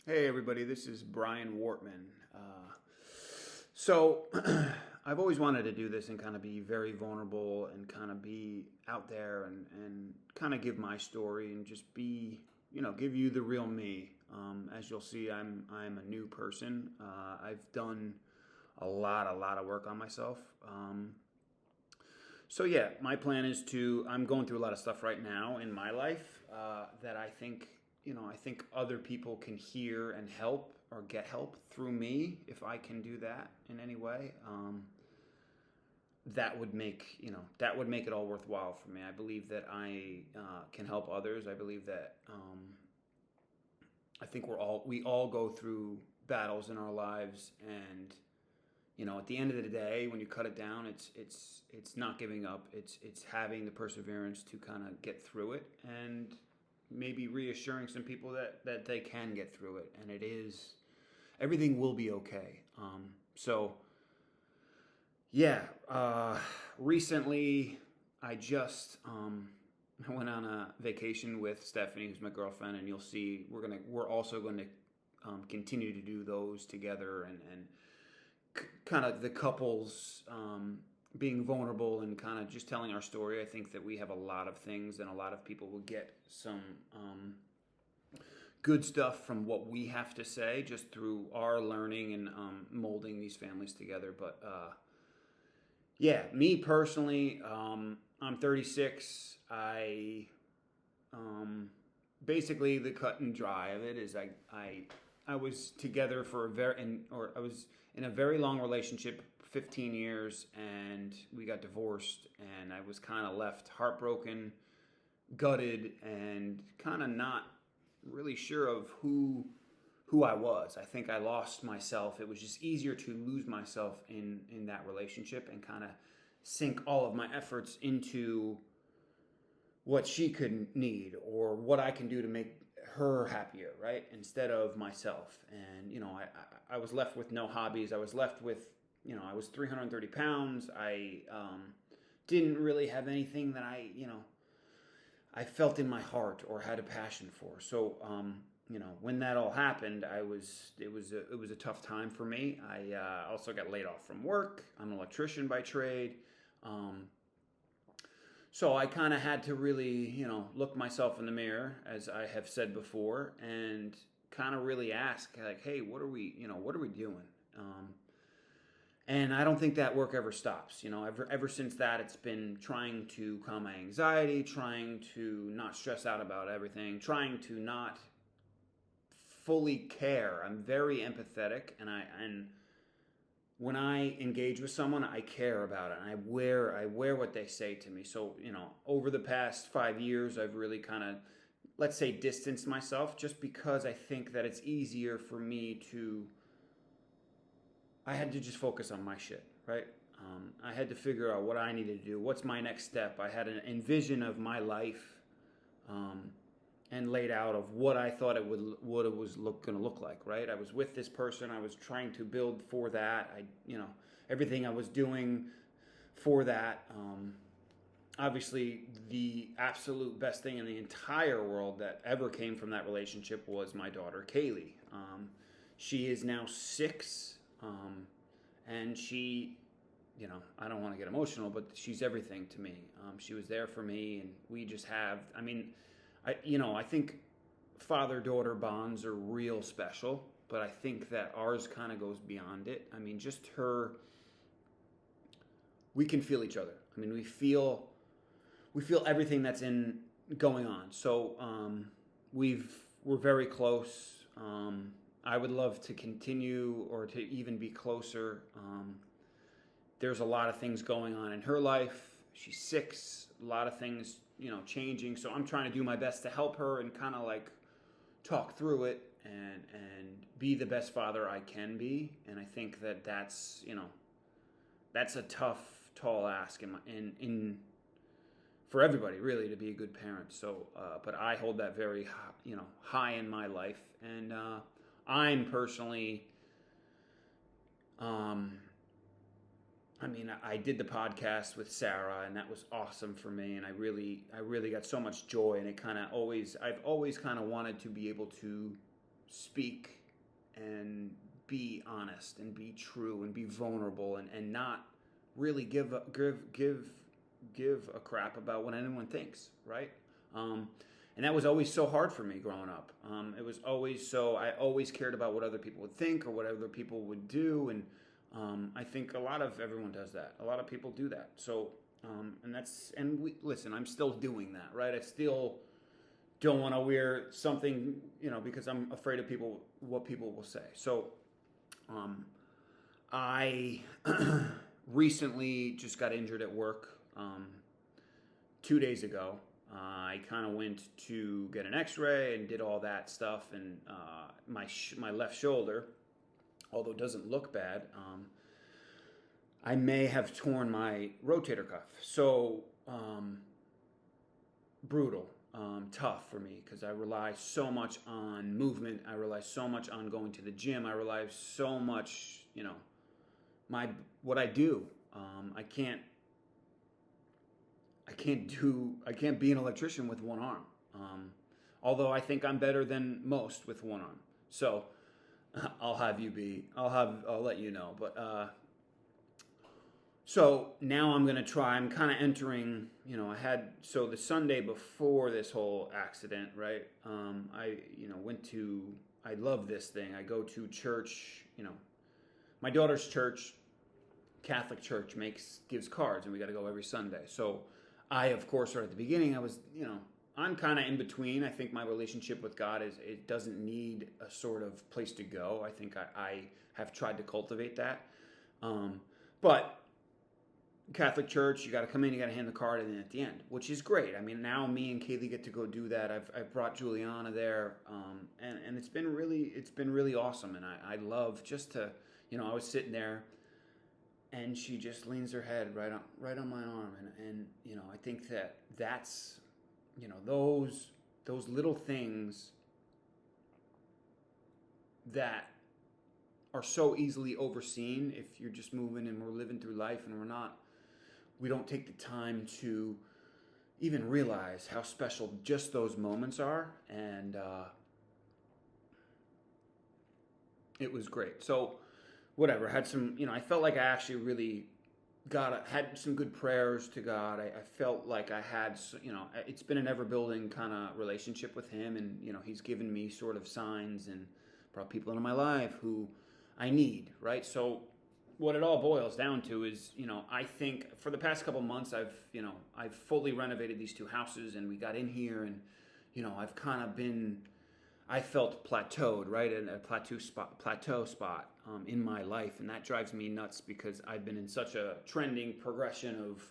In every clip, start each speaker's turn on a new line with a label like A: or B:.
A: Hey everybody, this is Bryan Wortmann. So I've always wanted to do this and kind of be very vulnerable and kind of be out there and kind of give my story and just be, give you the real me. As you'll see, I'm a new person. I've done a lot of work on myself. So yeah, my plan is to. I'm going through a lot of stuff right now in my life that I think I think other people can hear and help or get help through me if I can do that in any way. That would make that would make it all worthwhile for me. I believe that I can help others. I believe that I think we all go through battles in our lives, and at the end of the day, when you cut it down, it's not giving up. It's having the perseverance to kind of get through it, and maybe reassuring some people that they can get through it, and everything will be okay. So yeah, recently I just I went on a vacation with Stephanie, who's my girlfriend, and you'll see we're also going to continue to do those together, and kind of the couples being vulnerable and kind of just telling our story. I think that we have a lot of things, and a lot of people will get some good stuff from what we have to say just through our learning and molding these families together. But yeah, me personally, I'm 36. Basically the cut and dry of it is I was together for I was in a very long relationship, 15 years, and we got divorced, and I was kind of left heartbroken, gutted, and kind of not really sure of who I was. I think I lost myself. It was just easier to lose myself in that relationship and kind of sink all of my efforts into what she could need or what I can do to make her happier, right? Instead of myself. And, I was left with no hobbies. I was left with, I was 330 pounds. I didn't really have anything that I felt in my heart or had a passion for. So, when that all happened, it was a tough time for me. I also got laid off from work. I'm an electrician by trade. So I kind of had to really, look myself in the mirror, as I have said before, and kind of really ask, like, hey, what are we doing? And I don't think that work ever stops. Ever since that, it's been trying to calm my anxiety, trying to not stress out about everything, trying to not fully care. I'm very empathetic, and when I engage with someone, I care about it, and I wear what they say to me. So over the past 5 years, I've really kind of, let's say, distanced myself, just because I think that it's easier for me to. I had to just focus on my shit, right? I had to figure out what I needed to do. What's my next step? I had an envision of my life, and laid out of what I thought what it was going to look like. Right? I was with this person. I was trying to build for that. Everything I was doing for that. Obviously, the absolute best thing in the entire world that ever came from that relationship was my daughter Kaylee. She is now 6, and she. I don't want to get emotional, but she's everything to me. She was there for me, and we just have. I mean, I think father-daughter bonds are real special, but I think that ours kind of goes beyond it. I mean, just her, we can feel each other. I mean, we feel everything that's in going on. So we're very close. I would love to continue or to even be closer. There's a lot of things going on in her life. She's 6, a lot of things, changing. So I'm trying to do my best to help her and kind of like talk through it and be the best father I can be. And I think that that's a tough, tall ask in for everybody really to be a good parent. So, but I hold that very, high in my life, and I'm personally. I mean, I did the podcast with Sarah, and that was awesome for me. And I really got so much joy. And I've always kind of wanted to be able to speak and be honest and be true and be vulnerable and not really give a crap about what anyone thinks, right? And that was always so hard for me growing up. It was always so, I always cared about what other people would think or what other people would do. And I think a lot of everyone does that. A lot of people do that. So, listen, I'm still doing that, right? I still don't want to wear something, because I'm afraid of what people will say. So, I recently just got injured at work 2 days ago. I kind of went to get an X-ray and did all that stuff, and my left shoulder, although it doesn't look bad, I may have torn my rotator cuff. So brutal, tough for me because I rely so much on movement. I rely so much on going to the gym. I rely so much, what I do. I can't be an electrician with one arm. Although I think I'm better than most with one arm. So I'll let you know. But so now I'm going to try. I'm kind of entering, the Sunday before this whole accident, right? I love this thing. I go to church, my daughter's church, Catholic church, gives cards, and we got to go every Sunday. So I, of course, right at the beginning, I was, I'm kind of in between. I think my relationship with God it doesn't need a sort of place to go. I think I have tried to cultivate that. But Catholic church, you got to come in, you got to hand the card, and then at the end, which is great. I mean, now me and Kaylee get to go do that. I've brought Juliana there, and it's been really awesome. And I love just to, I was sitting there, and she just leans her head right on my arm, and I think that's those little things that are so easily overseen if you're just moving and we're living through life and we don't take the time to even realize how special just those moments are. And it was great. So whatever, had some, I felt like I actually really had some good prayers to God. I felt like I had, it's been an ever-building kind of relationship with him, and, he's given me sort of signs and brought people into my life who I need, right? So what it all boils down to is, I think for the past couple months, I've fully renovated these two houses, and we got in here, and, I've kind of I felt plateaued, right, in a plateau spot in my life, and that drives me nuts because I've been in such a trending progression of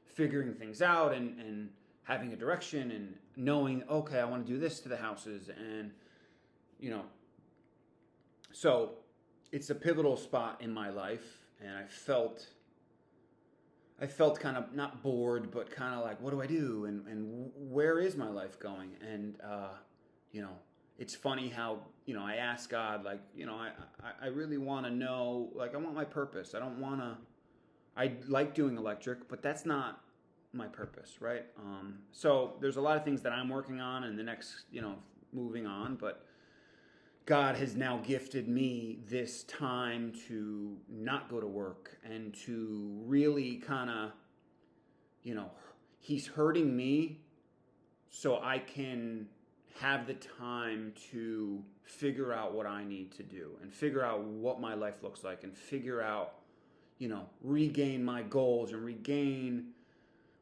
A: figuring things out and having a direction and knowing, okay, I want to do this to the houses, and so it's a pivotal spot in my life, and I felt kind of not bored, but kind of like, what do I do, and where is my life going? And it's funny how, I ask God, like, I really want to know, like, I want my purpose. I like doing electric, but that's not my purpose, right? So there's a lot of things that I'm working on and the next, moving on, but God has now gifted me this time to not go to work and to really kind of, he's hurting me so I can have the time to figure out what I need to do and figure out what my life looks like and figure out, regain my goals and regain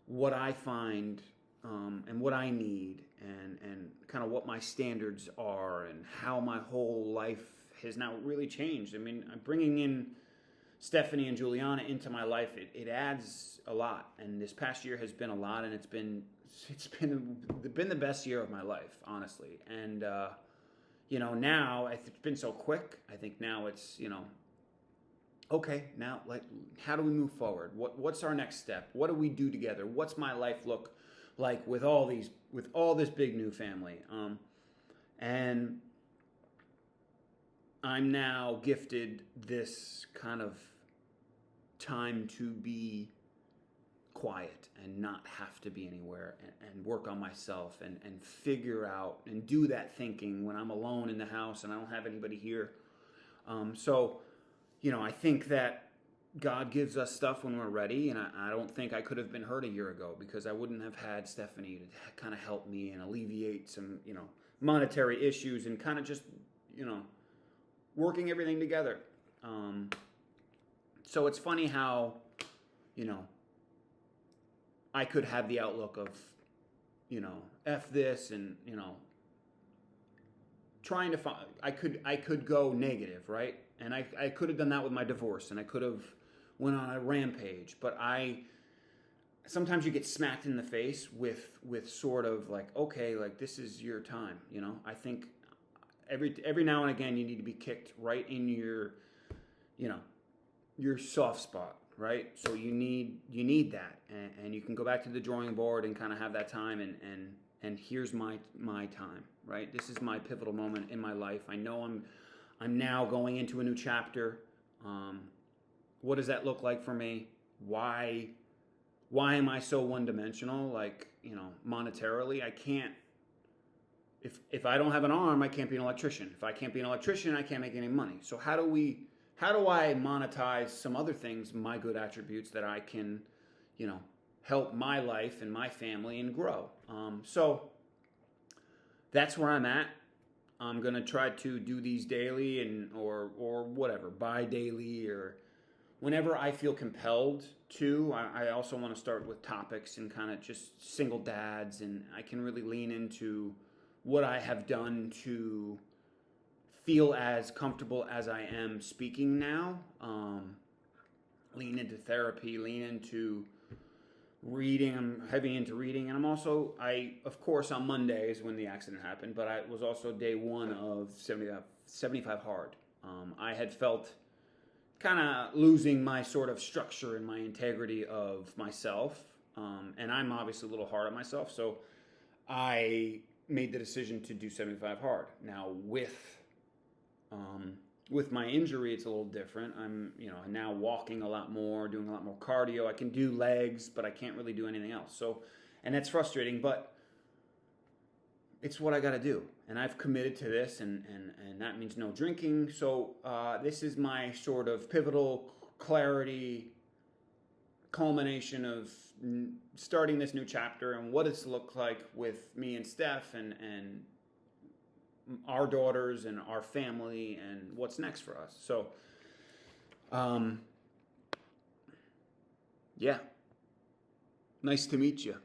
A: what I find and what I need and kind of what my standards are and how my whole life has now really changed. I mean, I'm bringing in Stephanie and Juliana into my life. It adds a lot, and this past year has been a lot, and it's been the best year of my life, honestly. And now it's been so quick. I think now it's okay, now, like, how do we move forward? What's our next step? What do we do together? What's my life look like with all this big new family? And I'm now gifted this kind of time to be quiet and not have to be anywhere, and work on myself and figure out and do that thinking when I'm alone in the house and I don't have anybody here. So, I think that God gives us stuff when we're ready, and I don't think I could have been hurt a year ago because I wouldn't have had Stephanie to kind of help me and alleviate some, monetary issues and kind of just, working everything together. So it's funny how, I could have the outlook of, F this and, trying to find, I could go negative, right? And I could have done that with my divorce, and I could have went on a rampage, but sometimes you get smacked in the face with sort of like, okay, like this is your time, I think every now and again you need to be kicked right in your, your soft spot, right? So you need that, and you can go back to the drawing board and kind of have that time, and here's my time, right? This is my pivotal moment in my life. I know I'm now going into a new chapter. What does that look like for me? Why am I so one-dimensional? Like, monetarily, I can't. If I don't have an arm, I can't be an electrician. If I can't be an electrician, I can't make any money. So how do I monetize some other things, my good attributes that I can, help my life and my family and grow? So that's where I'm at. I'm going to try to do these daily or whatever, bi-daily, or whenever I feel compelled to. I also want to start with topics and kind of just single dads, and I can really lean into what I have done to feel as comfortable as I am speaking now. Lean into therapy, lean into reading. I'm heavy into reading, and of course, on Monday is when the accident happened, but I was also day one of 75 hard. I had felt kind of losing my sort of structure and my integrity of myself, and I'm obviously a little hard on myself, so I made the decision to do 75 hard. Now with my injury, it's a little different. I'm now walking a lot more, doing a lot more cardio. I can do legs, but I can't really do anything else. So, and that's frustrating, but it's what I got to do. And I've committed to this, and that means no drinking. So this is my sort of pivotal clarity, culmination of starting this new chapter and what it's looked like with me and Steph and our daughters and our family and what's next for us. So, yeah. Nice to meet you.